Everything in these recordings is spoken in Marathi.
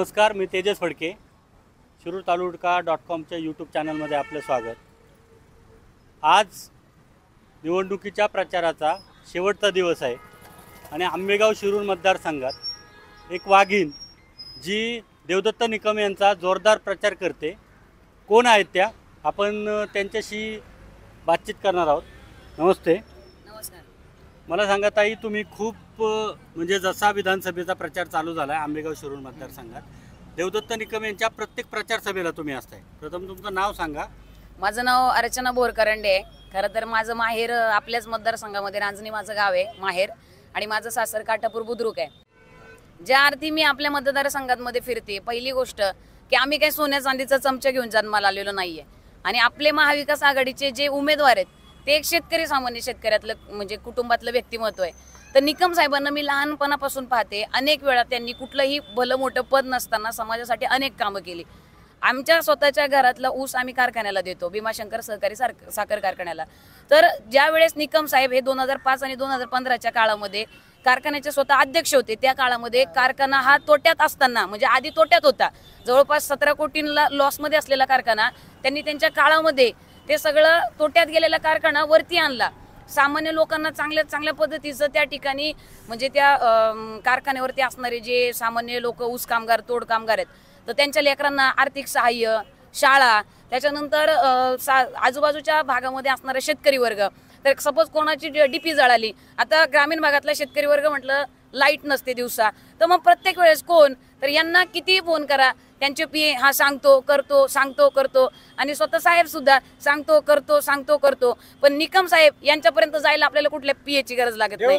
नमस्कार, मी तेजस फडके. शिरूर तालुका.com यूट्यूब चॅनलमध्ये आपलं स्वागत. आज निवडणुकीच्या प्रचाराचा शेवटचा दिवस आहे आणि आंबेगाव शिरूर मतदारसंघात एक वाघीण जी देवदत्त निकम यांचा जोरदार प्रचार करते. कोण आहेत त्या? आपण त्यांच्याशी बातचीत करणार आहोत. नमस्ते. नमस्कार. मला सांगा ताई, तुम्ही खूप म्हणजे जसा विधानसभेचा प्रचार चालू झाला आहे आंबेगाव शिरूर मतदारसंघात, देवदत्त निकम यांच्या प्रत्येक प्रचार सभेला तुम्ही असताय. प्रथम तुमचं नाव सांगा. माझं नाव अर्चना बोरकरंडे आहे. खरं तर माझं माहेर आपल्याच मतदारसंघामध्ये रांजणी माझं गाव आहे माहेर, आणि माझं सासर काठापूर बुद्रुक आहे. ज्या अर्थी मी आपल्या मतदारसंघामध्ये फिरते, पहिली गोष्ट की आम्ही काही सोन्या चांदीचा चमचा घेऊन जन्माला आलेलो नाहीये. आणि आपले महाविकास आघाडीचे जे उमेदवार आहेत ते एक शेतकरी, सामान्य शेतकऱ्यातलं म्हणजे कुटुंबातलं व्यक्तिमत्व आहे. तर निकम साहेबांना मी लहानपणापासून पाहते. अनेक वेळा त्यांनी कुठलंही भलं मोठं पद नसताना समाजासाठी अनेक कामं केली. आमच्या स्वतःच्या घरातला ऊस आम्ही कारखान्याला देतो, भीमाशंकर सहकारी साखर कारखान्याला. तर ज्या वेळेस निकम साहेब हे 2005 आणि 2015च्या काळामध्ये कारखान्याचे स्वतः अध्यक्ष होते, त्या काळामध्ये कारखाना हा तोट्यात असताना, म्हणजे आधी तोट्यात होता, जवळपास 17 कोटींला लॉसमध्ये असलेला कारखाना, त्यांनी त्यांच्या काळामध्ये ते सगळं तोट्यात गेलेला कारखाना वरती आणला. सामान्य लोकांना चांगल्या चांगल्या पद्धतीचं त्या ठिकाणी म्हणजे त्या कारखान्यावरती असणारे जे सामान्य लोक, ऊस कामगार, तोड कामगार आहेत, तर त्यांच्या लेकरांना आर्थिक सहाय्य, शाळा, त्याच्यानंतर आजूबाजूच्या भागामध्ये असणारा शेतकरी वर्ग. तर सपोज कोणाची डीपी जळाली, आता ग्रामीण भागातला शेतकरी वर्ग म्हटलं लाईट नसते दिवसा, तर मग प्रत्येक वेळेस कोण, तर यांना किती फोन करा, त्यांचे पीए हा सांगतो करतो, सांगतो करतो, आणि स्वतः साहेब सुद्धा सांगतो करतो, सांगतो करतो. पण निकम साहेब यांच्यापर्यंत जायला आपल्याला कुठल्या पीएची गरज लागत नाही.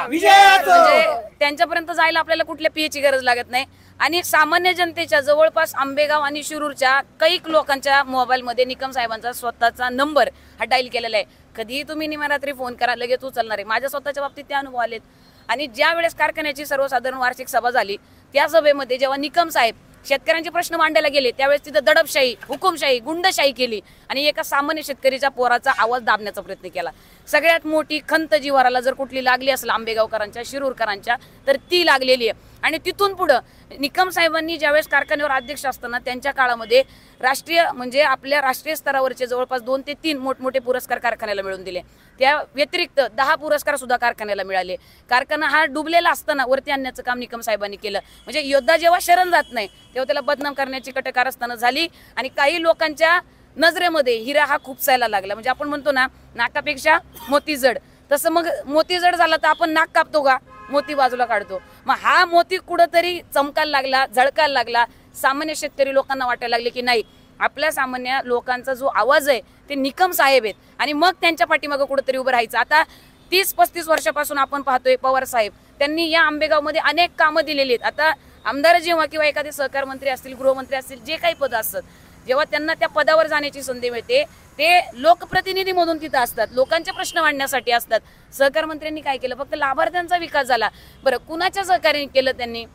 म्हणजे त्यांच्यापर्यंत जायला आपल्याला कुठल्या पीएची गरज लागत नाही. आणि सामान्य जनतेच्या जवळपास आंबेगाव आणि शिरूरच्या कैक लोकांच्या मोबाईलमध्ये निकम साहेबांचा स्वतःचा नंबर हा डायल केलेला आहे. कधीही तुम्ही निमरात्री फोन करा, लगेच उचलणार आहे. माझ्या स्वतःच्या बाबतीत ते अनुभव आलेत. आणि ज्या वेळेस कारखान्याची सर्वसाधारण वार्षिक सभा झाली, त्या सभेमध्ये जेव्हा निकम साहेब शेतकऱ्यांचे प्रश्न मांडायला गेले, त्यावेळेस तिथं दडपशाही, हुकुमशाही, गुंडशाही केली आणि एका सामान्य शेतकरीच्या पोराचा आवाज दाबण्याचा प्रयत्न केला. सगळ्यात मोठी खंत जिव्हाराला जर कुठली लागली असेल आंबेगावकरांच्या, शिरूरकरांच्या, तर ती लागलेली आहे. आणि तिथून पुढं निकम साहेबांनी ज्यावेळेस कारखान्यावर अध्यक्ष असताना त्यांच्या काळामध्ये राष्ट्रीय म्हणजे आपल्या राष्ट्रीय स्तरावरचे जवळपास 2 ते 3 मोठमोठे पुरस्कार कारखान्याला मिळवून दिले. त्या व्यतिरिक्त 10 पुरस्कार सुद्धा कारखान्याला मिळाले. कारखाना हा डुबलेला असताना वरती आणण्याचं काम निकम साहेबांनी केलं. म्हणजे योद्धा जेव्हा शरण जात नाही तेव्हा त्याला बदनाम करण्याची कटकारस्थानं झाली. आणि काही लोकांच्या नजरेमध्ये हिरा हा खुपसायला लागला. म्हणजे आपण म्हणतो ना, नाकापेक्षा मोती जड, तसं मग मोती जड झाला तर आपण नाक कापतो का, मोती बाजूला काढतो. मग हा मोती कुठंतरी चमकायला लागला, झळकायला लागला. सामान्य शेतकरी लोकांना वाटायला लागले की नाही, आपल्या सामान्य लोकांचा जो आवाज आहे ते निकम साहेब आहेत, आणि मग त्यांच्या पाठीमागं कुठंतरी उभं राहायचं. आता 30-35 वर्षापासून आपण पाहतोय पवार साहेब त्यांनी या आंबेगावमध्ये अनेक कामं दिलेली आहेत. आता आमदार जेव्हा किंवा एखादे सहकार मंत्री असतील, गृहमंत्री असतील, जे काही पद असतात, जेव्हा त्यांना त्या पदावर जाण्याची संधी मिळते, ते लोकप्रतिनिधी म्हणून तिथं असतात, लोकांचे प्रश्न मांडण्यासाठी असतात. सहकार मंत्र्यांनी काय केलं? फक्त लाभार्थ्यांचा विकास झाला. बरं, कुणाच्या सहकार्याने केलं? त्यांनी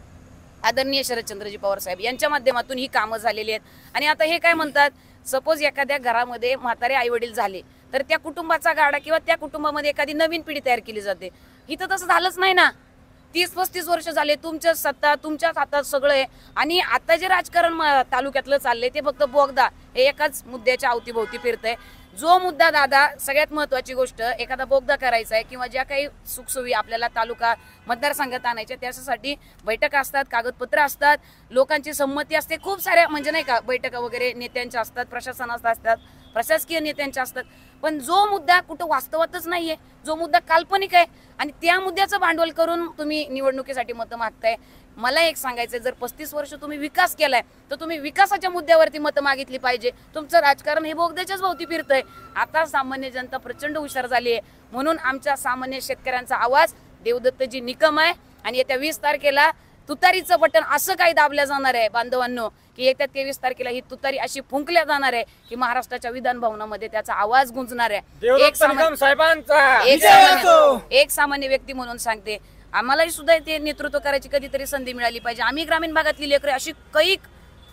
आदरणीय शरदचंद्रजी पवार साहेब यांच्या माध्यमातून ही कामं झालेली आहेत. आणि आता हे काय म्हणतात, सपोज एखाद्या घरामध्ये म्हातारे आई वडील झाले तर त्या कुटुंबाचा गाडा किंवा त्या कुटुंबामध्ये एखादी नवीन पिढी तयार केली जाते. इथं तसं झालंच नाही ना. 30-35 वर्ष झाले तुमच्या सत्ता, तुमच्याच हातात सगळं आहे. आणि आता जे राजकारण तालुक्यातलं चाललंय ते फक्त बोगदा हे एकाच मुद्द्याच्या अवतीभोवती फिरतंय. जो मुद्दा दादा, सगळ्यात महत्वाची गोष्ट, एखादा बोगदा करायचा आहे किंवा ज्या काही सुखसोयी आपल्याला तालुका मतदारसंघात आणायच्या, त्यासाठी बैठका असतात, कागदपत्र असतात, लोकांची संमती असते, खूप साऱ्या म्हणजे नाही का बैठका वगैरे नेत्यांच्या असतात, प्रशासनाच्या असतात, प्रशासकीय नेत्यांच्या असतात. पण जो मुद्दा कुठं वास्तवातच नाहीये, जो मुद्दा काल्पनिक आहे, आणि त्या मुद्द्याचं भांडवल करून तुम्ही निवडणुकीसाठी मतं मागताय. मला एक सांगायचं, जर 35 वर्ष तुम्ही विकास केलाय तर तुम्ही विकासाच्या मुद्द्यावरती मतं मागितली पाहिजे. तुमचं राजकारण हे बोगद्याच्याच भोवती फिरतंय. आता सामान्य जनता प्रचंड हुशार झाली आहे, म्हणून आमच्या सामान्य शेतकऱ्यांचा आवाज देवदत्तजी निकम आहे. आणि येत्या 20 तारखेला तुतारीचं बटन असं काही दाबल्या जाणार आहे बांधवांनो, की येत्या 23 तारखेला ही तुतारी अशी फुंकल्या जाणार आहे की महाराष्ट्राच्या विधान भवनामध्ये त्याचा आवाज गुंजणार आहे. एक सामान्य व्यक्ती म्हणून सांगते, आम्हालाही सुद्धा ते नेतृत्व करायची कधीतरी संधी मिळाली पाहिजे. आम्ही ग्रामीण भागातली लेकरं, अशी कैक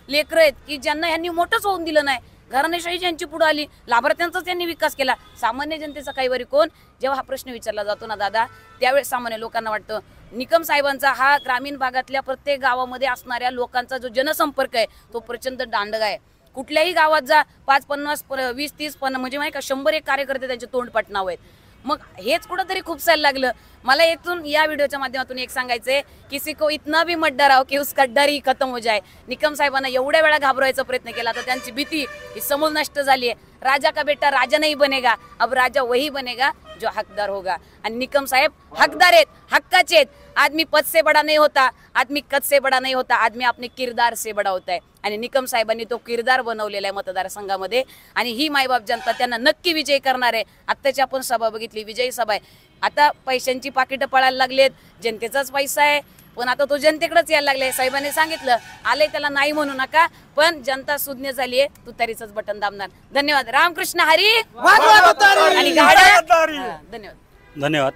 लेकरं आहेत की ज्यांना ह्यांनी मोठंच होऊन दिलं नाही. घराणेशाही ज्यांची पुढे आली, लाभार्थ्यांचाच त्यांनी विकास केला, सामान्य जनतेचा काही वरी कोण? जेव्हा हा प्रश्न विचारला जातो ना दादा, त्यावेळेस सामान्य लोकांना वाटतं निकम साहेबांचा हा ग्रामीण भागातल्या प्रत्येक गावामध्ये असणाऱ्या लोकांचा जो जनसंपर्क आहे तो प्रचंड दांडगा आहे. कुठल्याही गावात जा, 5, 50, 20, 30 म्हणजे माहिती का 100 कार्यकर्ते त्यांचे तोंडपाठ नाव आहेत. मग हेच कुठंतरी खूप सायला लागलं. मला इथून या व्हिडिओच्या माध्यमातून एक सांगायचंय, किसी को इतना भी मत डराओ की उसका डर ही खत्म हो जाए. निकम साहेबांना एवढ्या वेळा घाबरवायचा प्रयत्न केला तर त्यांची भीती ही समूळ नष्ट झाली आहे. राजा का बेटा राजा नहीं बनेगा, अब राजा वही बनेगा जो हकदार होगा. आणि निकम साहेब हकदार आहेत, हक्काचे आहेत. आदमी पद से बडा नहीं होता, आदमी कद से बडा नहीं होता, आदमी अपने किरदार से बडा होता है. आणि निकम साहेबांनी तो किरदार बनवलेला आहे मतदारसंघामध्ये. आणि ही मायबाप जनता त्यांना नक्की विजय करणार आहे. आत्ताची आपण सभा बघितली, विजयी सभा आहे. आता पैशांची पाकिटं पळायला लागलेत, जनतेचाच पैसा आहे, पण आता तो जनतेकडेच यायला लागले. साहेबांनी सांगितलं आले त्याला नाही म्हणू नका, पण जनता सुज्ञ झाली आहे, तुतारीचंच बटन दाबणार. धन्यवाद. रामकृष्ण हरी आणि गाड्या. धन्यवाद. धन्यवाद.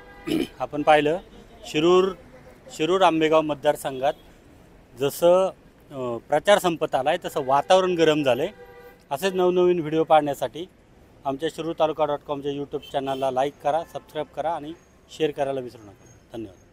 आपण पाहिलं शिरूर आंबेगाव मतदारसंघात जसं प्रचार संपत आला आहे तसं वातावरण गरम झालं आहे. असेच नवनवीन व्हिडिओ पाहण्यासाठी आमच्या शिरूरतालुका.com च्या यूट्यूब चॅनलला लाईक करा, सबस्क्राईब करा आणि शेअर करायला विसरू नका. धन्यवाद.